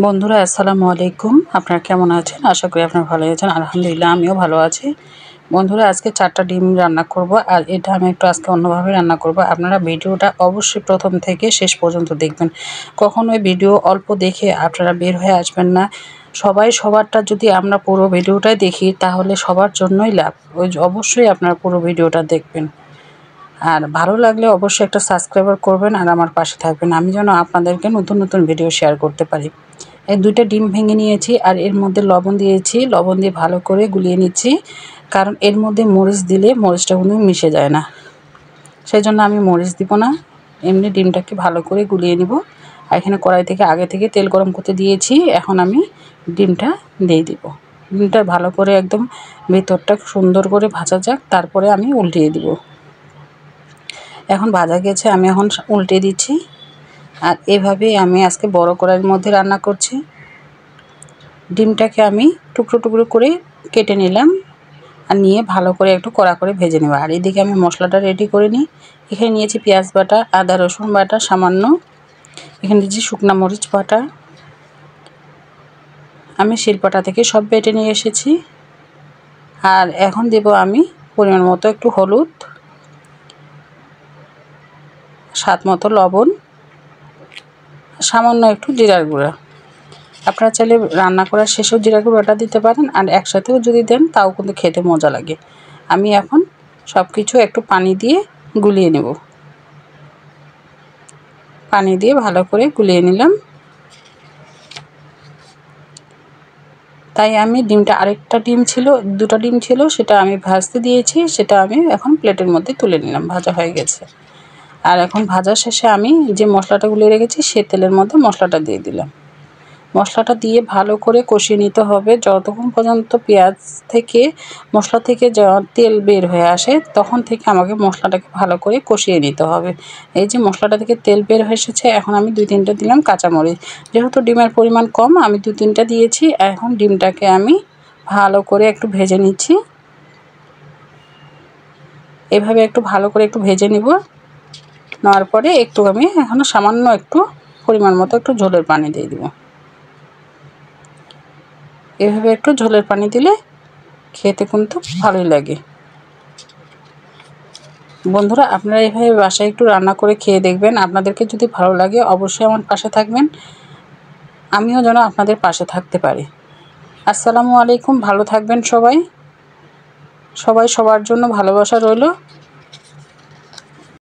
বন্ধুরা আসসালামু আলাইকুম। আপনারা কেমন আছেন? আশা করি আপনারা ভালো আছেন। আলহামদুলিল্লাহ আমিও ভালো আছি। বন্ধুরা আজকে 4টা ডিম রান্না করব, আর এটা আমি একটু আজকে অন্যভাবে রান্না করব। আপনারা ভিডিওটা অবশ্যই প্রথম থেকে শেষ পর্যন্ত দেখবেন। কখনোই ভিডিও অল্প দেখে আপনারা বের হয়ে আসবেন না। সবাই সবারটা যদি আমরা পুরো ভিডিওটাই দেখি তাহলে সবার জন্যই লাভ। অবশ্যই আপনারা পুরো ভিডিওটা দেখবেন। আর ভালো লাগলে অবশ্যই একটা সাবস্ক্রাইবার করবেন আর আমার পাশে থাকবেন, আমি যেন আপনাদেরকে নতুন নতুন ভিডিও শেয়ার করতে পারি। এই 2টা ডিম ভেঙে নিয়েছি আর এর মধ্যে লবণ দিয়েছি। লবণ দিয়ে ভালো করে গুলিয়ে নিচ্ছি, কারণ এর মধ্যে মরিচ দিলে মরিচটা কিন্তু মিশে যায় না, সেই জন্য আমি মরিচ দিব না। এমনি ডিমটাকে ভালো করে গুলিয়ে নিব। আর এখানে কড়াই থেকে আগে থেকে তেল গরম করতে দিয়েছি। এখন আমি ডিমটা দিয়ে দিব। ডিমটা ভালো করে একদম ভেতরটা সুন্দর করে ভাজা যাক, তারপরে আমি উল্টিয়ে দিব। এখন ভাজা গেছে, আমি এখন উল্টে দিচ্ছি। আর এভাবেই আমি আজকে বড় কড়াইয়ের মধ্যে রান্না করছি। ডিমটাকে আমি টুকরো টুকরো করে কেটে নিলাম আর নিয়ে ভালো করে একটু কড়া করে ভেজে নেব। আর এদিকে আমি মশলাটা রেডি করে নিই। এখানে নিয়েছি পেঁয়াজ বাটা, আদা রসুন বাটা সামান্য, এখানে দিয়েছি শুকনো মরিচ বাটা। আমি শিলপাটা থেকে সব বেটে নিয়ে এসেছি। আর এখন দেব আমি পরিমাণ মতো একটু হলুদ, স্বাদ মতো লবণ, সামান্য একটু জিরার গুঁড়া। আপনারা চাইলে রান্না করার শেষেও জিরা গুঁড়োটা দিতে পারেন, আর একসাথেও যদি দেন তাও কিন্তু খেতে মজা লাগে। আমি এখন সব কিছু একটু পানি দিয়ে গুলিয়ে নেব। পানি দিয়ে ভালো করে গুলিয়ে নিলাম। তাই আমি ডিমটা, আরেকটা ডিম ছিল, 2টা ডিম ছিল, সেটা আমি ভাজতে দিয়েছি। সেটা আমি এখন প্লেটের মধ্যে তুলে নিলাম, ভাজা হয়ে গেছে। আর এখন ভাজা শেষে আমি যে মশলাটা গুলিয়ে রেখেছি সে তেলের মধ্যে মশলাটা দিয়ে দিলাম। মশলাটা দিয়ে ভালো করে কষিয়ে নিতে হবে যতক্ষণ পর্যন্ত পেঁয়াজ থেকে, মশলা থেকে তেল বের হয়ে আসে, তখন থেকে আমাকে মশলাটাকে ভালো করে কষিয়ে নিতে হবে। এই যে মশলাটা থেকে তেল বের হয়ে এসেছে, এখন আমি 2-3টা দিলাম কাঁচামরিচ। যেহেতু ডিমের পরিমাণ কম আমি 2-3টা দিয়েছি। এখন ডিমটাকে আমি ভালো করে একটু ভেজে নিচ্ছি। এভাবে একটু ভালো করে একটু ভেজে নিব। নেওয়ার পরে একটু আমি এখন সামান্য একটু পরিমাণ মতো একটু ঝোলের পানি দিয়ে দিব। এভাবে একটু ঝোলের পানি দিলে খেতে কিন্তু ভালোই লাগে। বন্ধুরা আপনারা এভাবে বাসায় একটু রান্না করে খেয়ে দেখবেন। আপনাদেরকে যদি ভালো লাগে অবশ্যই আমার পাশে থাকবেন, আমিও যেন আপনাদের পাশে থাকতে পারি। আসসালামু আলাইকুম। ভালো থাকবেন সবাই। সবার জন্য ভালোবাসা রইল।